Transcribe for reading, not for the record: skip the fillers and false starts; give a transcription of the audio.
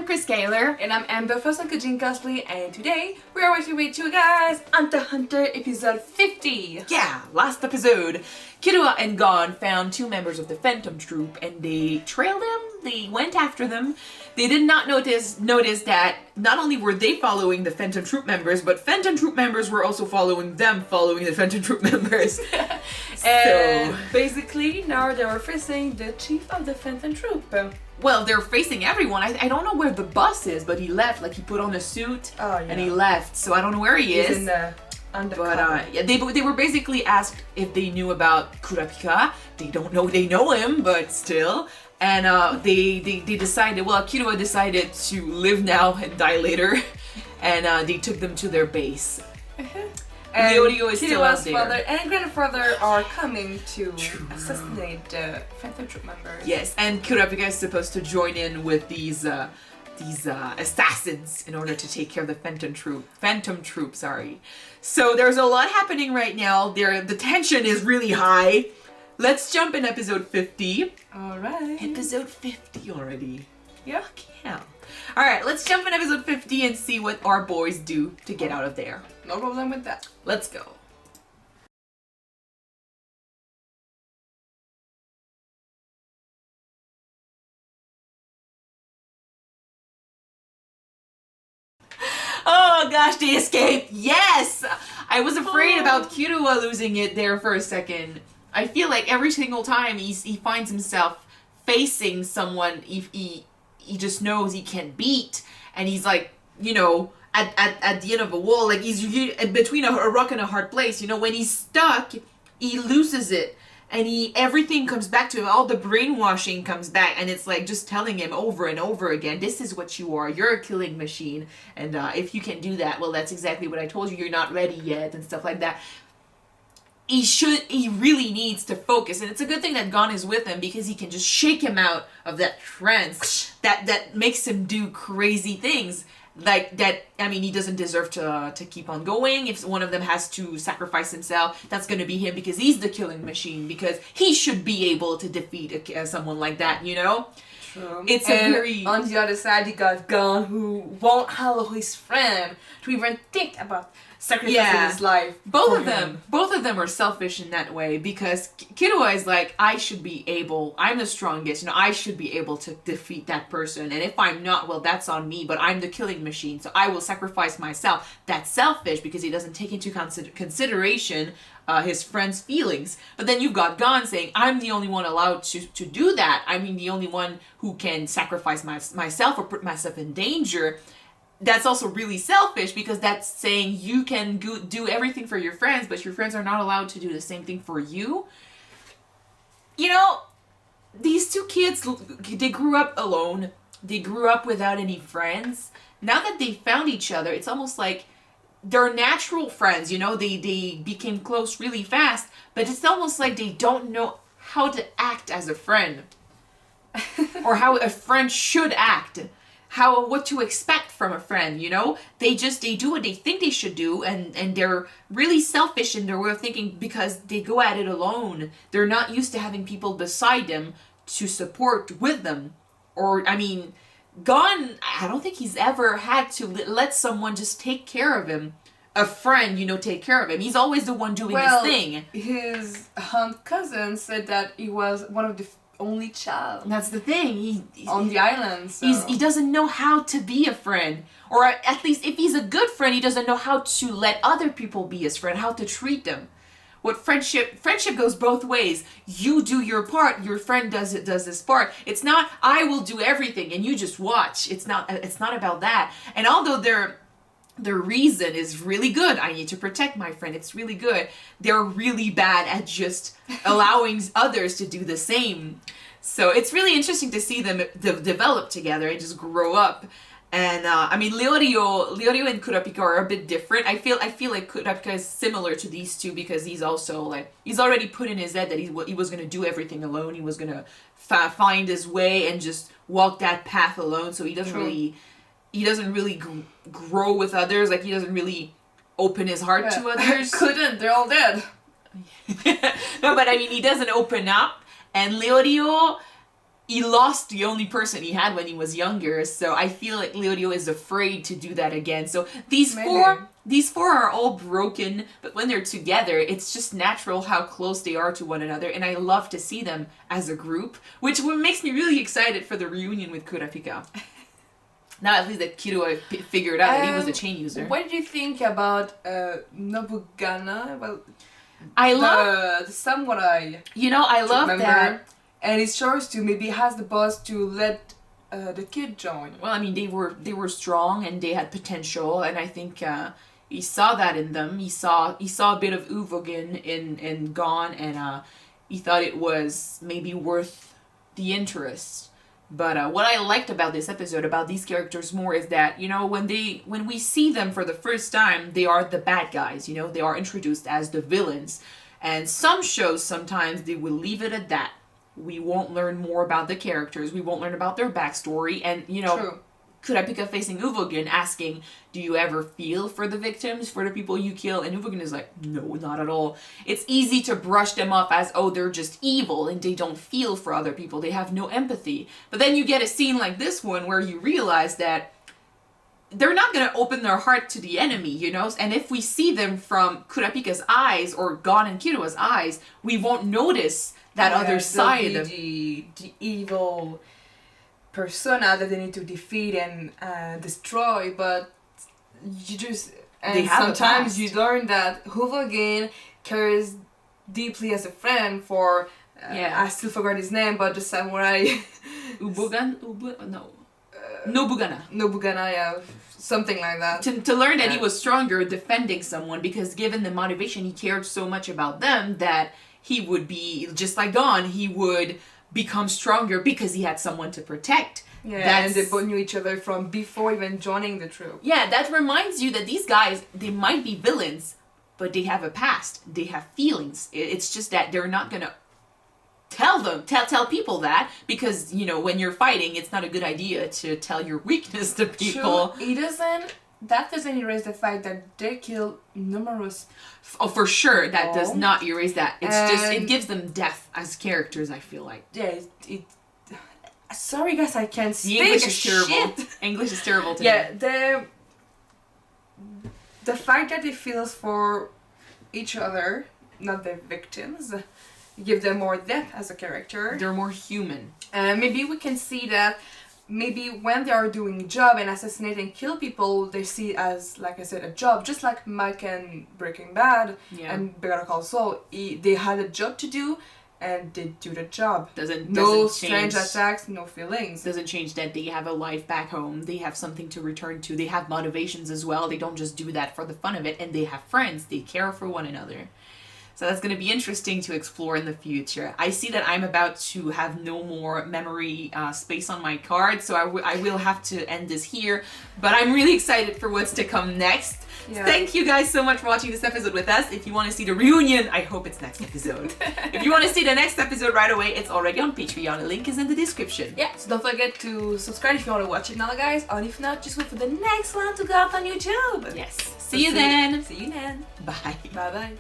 Chris Gaylor. And I'm Amber Fossen Cosplay, and today we are watching with you guys Hunter episode 50. Yeah, last episode, Killua and Gon found two members of the Phantom Troop and they trailed them, they went after them. They did not notice that not only were they following the Phantom Troop members, but Phantom Troop members were also following them, following the Phantom Troop members. And basically now they were facing the chief of the Phantom Troop. Well, they're facing everyone. I don't know where the boss is, but he left. Like, he put on a suit and he left. So I don't know where he is. He's in the undercover. But yeah, they were basically asked if they knew about Kurapika. They don't know they know him, but still. And they decided, well, Killua decided to live now and die later. And they took them to their base. And Leorio is still out Killua's there. father and grandfather are coming to assassinate the Phantom Troop members. Yes, and Kurapika is supposed to join in with these assassins in order to take care of the Phantom Troop, sorry. So there's a lot happening right now. The tension is really high. Let's jump in episode 50. Alright. Episode 50 already. Yeah. Yeah. Alright, let's jump in episode 50 and see what our boys do to get out of there. No problem with that. Let's go. Oh gosh, they escaped! Yes! I was afraid about Killua losing it there for a second. I feel like every single time he finds himself facing someone he just knows he can't beat, and he's like, you know, at the end of a wall, like he's between a rock and a hard place. You know, when he's stuck, he loses it, and everything comes back to him. All the brainwashing comes back, and it's like just telling him over and over again, this is what you are. You're a killing machine, and if you can do that, well, that's exactly what I told you. You're not ready yet, and stuff like that. He really needs to focus, and it's a good thing that Gon is with him because he can just shake him out of that trance that makes him do crazy things. Like that, I mean, he doesn't deserve to keep on going. If one of them has to sacrifice himself, that's going to be him because he's the killing machine, because he should be able to defeat someone like that, you know? True. It's and a very... on the other side, you got Gon, who won't allow his friend to even think about sacrificing his life. Both of them are selfish in that way, because Killua is like, I'm the strongest, you know, I should be able to defeat that person, and if I'm not, well, that's on me, but I'm the killing machine, so I will sacrifice myself. That's selfish because he doesn't take into consideration his friend's feelings. But then you've got Gon saying, I'm the only one allowed to do that. I mean, the only one who can sacrifice myself or put myself in danger. That's also really selfish, because that's saying you can do everything for your friends, but your friends are not allowed to do the same thing for you. You know, these two kids, they grew up alone. They grew up without any friends. Now that they found each other, it's almost like they're natural friends, you know? They became close really fast, but it's almost like they don't know how to act as a friend. Or how a friend should act. What to expect from a friend, you know? They do what they think they should do, and they're really selfish in their way of thinking because they go at it alone. They're not used to having people beside them to support with them. Or, I mean, Gon, I don't think he's ever had to let someone just take care of him. A friend, you know, take care of him. He's always the one doing his thing. His aunt cousin said that he was one of the only child. That's the thing. He on the island. So. He doesn't know how to be a friend. Or at least if he's a good friend, he doesn't know how to let other people be his friend, how to treat them. What friendship goes both ways. You do your part, your friend does his part. It's not I will do everything and you just watch. It's not about that. And although their reason is really good, I need to protect my friend, it's really good, they're really bad at just allowing others to do the same. So it's really interesting to see them develop together and just grow up. And I mean, Leorio and Kurapika are a bit different. I feel like Kurapika is similar to these two because he's also like, he's already put in his head that he was going to do everything alone. He was going to find his way and just walk that path alone. So he doesn't really grow with others. Like, he doesn't really open his heart to others. Couldn't, they're all dead. No, but I mean, he doesn't open up. And Leorio, he lost the only person he had when he was younger, so I feel like Leorio is afraid to do that again. So these four are all broken, but when they're together, it's just natural how close they are to one another, and I love to see them as a group, which makes me really excited for the reunion with Kurapika. Now at least that Killua figured out that he was a chain user. What did you think about Nobugana? Well, I love the samurai. You know, I love that. And his choice to maybe ask the boss to let the kid join. Well, I mean, they were strong and they had potential, and I think he saw that in them. He saw a bit of Uvogin in Gon, and he thought it was maybe worth the interest. But what I liked about this episode, about these characters more, is that, you know, when we see them for the first time, they are the bad guys. You know, they are introduced as the villains, and some shows sometimes they will leave it at that. We won't learn more about the characters. We won't learn about their backstory. And, you know, True. Kurapika facing Uvogin asking, do you ever feel for the victims, for the people you kill? And Uvogin is like, no, not at all. It's easy to brush them off as, oh, they're just evil and they don't feel for other people. They have no empathy. But then you get a scene like this one where you realize that they're not going to open their heart to the enemy, you know? And if we see them from Kurapika's eyes or Gon and Killua's eyes, we won't notice that other side of the evil persona that they need to defeat and destroy, but you just sometimes you learn that Uvogin cares deeply as a friend for I still forgot his name, but the samurai Nobugana, yeah, something like that. To learn that he was stronger defending someone, because given the motivation, he cared so much about them that he would be, just like Gon, he would become stronger because he had someone to protect. Yeah, and they both knew each other from before even joining the troop. Yeah, that reminds you that these guys, they might be villains, but they have a past. They have feelings. It's just that they're not going to tell people that, because, you know, when you're fighting, it's not a good idea to tell your weakness to people. True. That doesn't erase the fact that they kill numerous. Oh, for sure, that does not erase that. It's just, it gives them depth as characters, I feel like. Yeah, sorry guys, I can't speak. English is terrible. English is terrible today. Yeah, the fact that they feel for each other, not the victims, give them more depth as a character. They're more human. Maybe we can see that. Maybe when they are doing a job and assassinate and kill people, they see it as, like I said, a job. Just like Mike and Breaking Bad and Better Call Saul, they had a job to do and they do the job. No strange attacks, no feelings. Doesn't change that they have a life back home. They have something to return to. They have motivations as well. They don't just do that for the fun of it. And they have friends. They care for one another. So that's going to be interesting to explore in the future. I see that I'm about to have no more memory space on my card, so I will have to end this here. But I'm really excited for what's to come next. Yeah. Thank you guys so much for watching this episode with us. If you want to see the reunion, I hope it's next episode. If you want to see the next episode right away, it's already on Patreon. The link is in the description. Yeah, so don't forget to subscribe if you want to watch it now, guys. Or if not, just wait for the next one to go out on YouTube. Yes. See you then. See you then. Bye. Bye-bye.